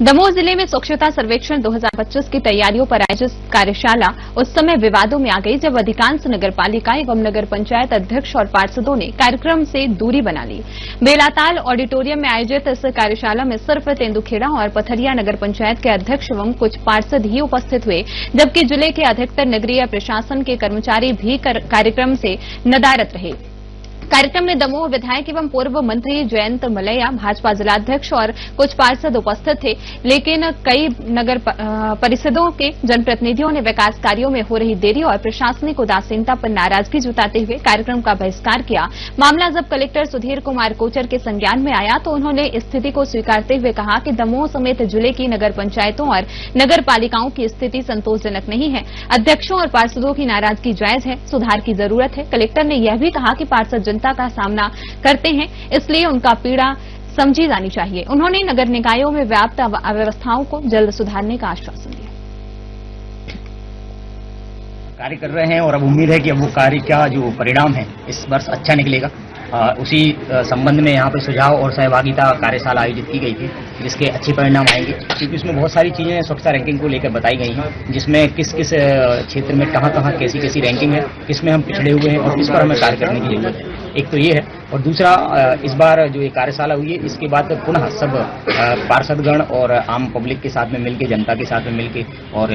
दमोह जिले में स्वच्छता सर्वेक्षण 2025 की तैयारियों पर आयोजित कार्यशाला उस समय विवादों में आ गई जब अधिकांश नगरपालिका एवं नगर पंचायत अध्यक्ष और पार्षदों ने कार्यक्रम से दूरी बना ली। बेलाताल ऑडिटोरियम में आयोजित इस कार्यशाला में सिर्फ तेंदुखेड़ा और पथरिया नगर पंचायत के अध्यक्ष एवं कुछ पार्षद ही उपस्थित हुए, जबकि जिले के अधिकतर नगरीय प्रशासन के कर्मचारी भी कार्यक्रम से नदारद रहे। कार्यक्रम में दमोह विधायक एवं पूर्व मंत्री जयंत मलैया, भाजपा जिलाध्यक्ष और कुछ पार्षद उपस्थित थे, लेकिन कई नगर परिषदों के जनप्रतिनिधियों ने विकास कार्यों में हो रही देरी और प्रशासनिक उदासीनता पर नाराजगी जताते हुए कार्यक्रम का बहिष्कार किया। मामला जब कलेक्टर सुधीर कुमार कोचर के संज्ञान में आया तो उन्होंने स्थिति को स्वीकारते हुए कहा कि दमोह समेत जिले की नगर पंचायतों और नगर पालिकाओं की स्थिति संतोषजनक नहीं है। अध्यक्षों और पार्षदों की नाराजगी जायज है, सुधार की जरूरत है। कलेक्टर ने यह भी कहा कि पार्षद जनता का सामना करते हैं, इसलिए उनका पीड़ा समझी जानी चाहिए। उन्होंने नगर निकायों में व्याप्त अव्यवस्थाओं को जल्द सुधारने का आश्वासन दिया। कार्य कर रहे हैं और अब उम्मीद है कि अब वो कार्य का जो परिणाम है इस वर्ष अच्छा निकलेगा। उसी संबंध में यहाँ पे सुझाव और सहभागिता कार्यशाला आयोजित की गई थी, जिसके अच्छे परिणाम आएंगे, क्योंकि उसमें बहुत सारी चीजें स्वच्छता रैंकिंग को लेकर बताई गई हैं, जिसमें किस किस क्षेत्र में कहाँ कैसी रैंकिंग है, किसमें हम पिछड़े हुए हैं और किस पर हमें कार्य करने की जरूरत है। एक तो ये है, और दूसरा इस बार जो ये कार्यशाला हुई है इसके बाद पुनः सब पार्षदगण और आम पब्लिक के साथ में मिलकर, जनता के साथ में मिलकर और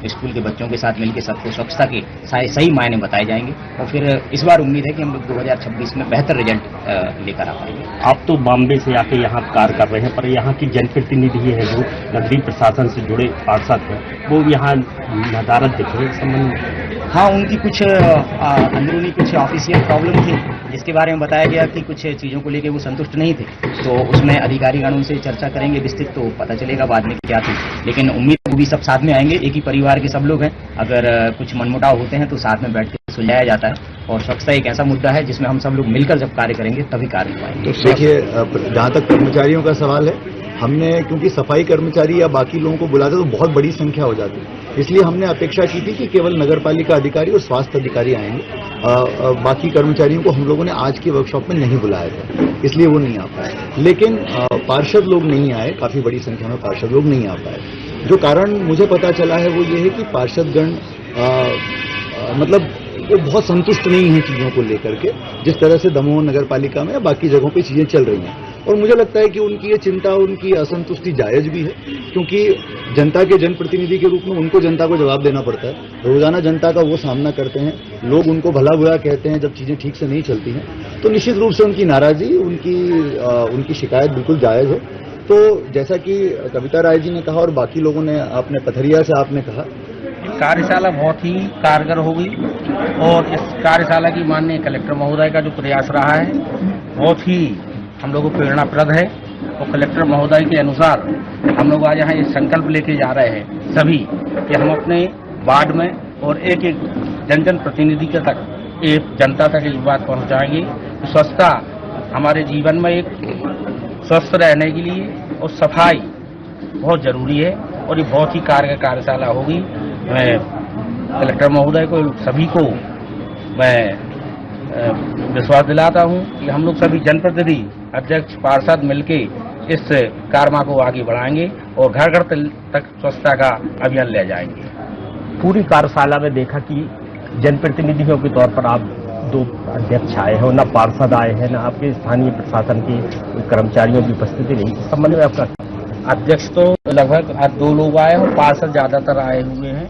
स्कूल के बच्चों के साथ मिलकर सबको स्वच्छता के सही मायने बताए जाएंगे और फिर इस बार उम्मीद है कि हम लोग 2026 में बेहतर रिजल्ट लेकर आ पाएंगे। आप तो बॉम्बे से आके यहाँ कार्य कर रहे हैं, पर यहाँ की जनप्रतिनिधि है जो नगरीय प्रशासन से जुड़े पार्षद हैं, वो यहाँ नदारद दिखे इस संबंध में। हाँ, उनकी कुछ अंदरूनी कुछ ऑफिशियल प्रॉब्लम थी, जिसके बारे में बताया गया कि कुछ चीज़ों को लेकर वो संतुष्ट नहीं थे, तो उसमें अधिकारीगणों से चर्चा करेंगे विस्तृत, तो पता चलेगा बाद में क्या थी। लेकिन उम्मीद वो भी सब साथ में आएंगे, एक ही परिवार के सब लोग हैं। अगर कुछ मनमुटाव होते हैं तो साथ में बैठ के सुलझाया जाता है, और स्वच्छता एक ऐसा मुद्दा है जिसमें हम सब लोग मिलकर जब कार्य करेंगे तभी कार्य हो पाएंगे। तो देखिए, जहाँ तक कर्मचारियों का सवाल है, हमने क्योंकि सफाई कर्मचारी या बाकी लोगों को बुलाते तो बहुत बड़ी संख्या हो जाती, इसलिए हमने अपेक्षा की थी कि केवल नगरपालिका अधिकारी और स्वास्थ्य अधिकारी आएंगे। बाकी कर्मचारियों को हम लोगों ने आज की वर्कशॉप में नहीं बुलाया था, इसलिए वो नहीं आ पाए। लेकिन पार्षद लोग नहीं आए, काफी बड़ी संख्या में पार्षद लोग नहीं आ पाए। जो कारण मुझे पता चला है वो ये है कि पार्षदगण मतलब वो बहुत संतुष्ट नहीं है चीजों को लेकर के, जिस तरह से दमोह नगर पालिका में या बाकी जगहों पे चीजें चल रही हैं। और मुझे लगता है कि उनकी ये चिंता, उनकी असंतुष्टि जायज भी है, क्योंकि जनता के जनप्रतिनिधि के रूप में उनको जनता को जवाब देना पड़ता है। रोजाना जनता का वो सामना करते हैं, लोग उनको भला बुरा कहते हैं जब चीजें ठीक से नहीं चलती हैं, तो निश्चित रूप से उनकी नाराजगी, उनकी शिकायत बिल्कुल जायज है। तो जैसा कि कविता राय जी ने कहा और बाकी लोगों ने, आपने पथरिया से आपने कहा, कार्यशाला बहुत ही कारगर होगी और इस कार्यशाला की माननीय कलेक्टर महोदय का जो प्रयास रहा है बहुत ही हम लोगों को प्रेरणाप्रद है। और कलेक्टर महोदय के अनुसार हम लोग आज यहाँ ये संकल्प लेके जा रहे हैं सभी कि हम अपने वार्ड में और एक एक जन प्रतिनिधि के तक, एक जनता तक इस बात पहुँचाएंगे कि स्वच्छता हमारे जीवन में एक स्वस्थ रहने के लिए और सफाई बहुत जरूरी है, और ये बहुत ही कारगर कार्यशाला होगी। मैं कलेक्टर महोदय को, सभी को मैं विश्वास दिलाता हूं कि हम लोग सभी जनप्रतिनिधि, अध्यक्ष, पार्षद मिलके इस कार्यक्रम को आगे बढ़ाएंगे और घर घर तक स्वच्छता का अभियान ले जाएंगे। पूरी कार्यशाला में देखा कि जनप्रतिनिधियों के तौर पर आप 2 अध्यक्ष आए हैं, न पार्षद आए हैं, न आपके स्थानीय प्रशासन के कर्मचारियों की उपस्थिति नहीं। इस संबंध में आपका? अध्यक्ष तो लगभग 2 लोग आए और पार्षद ज्यादातर आए हुए हैं।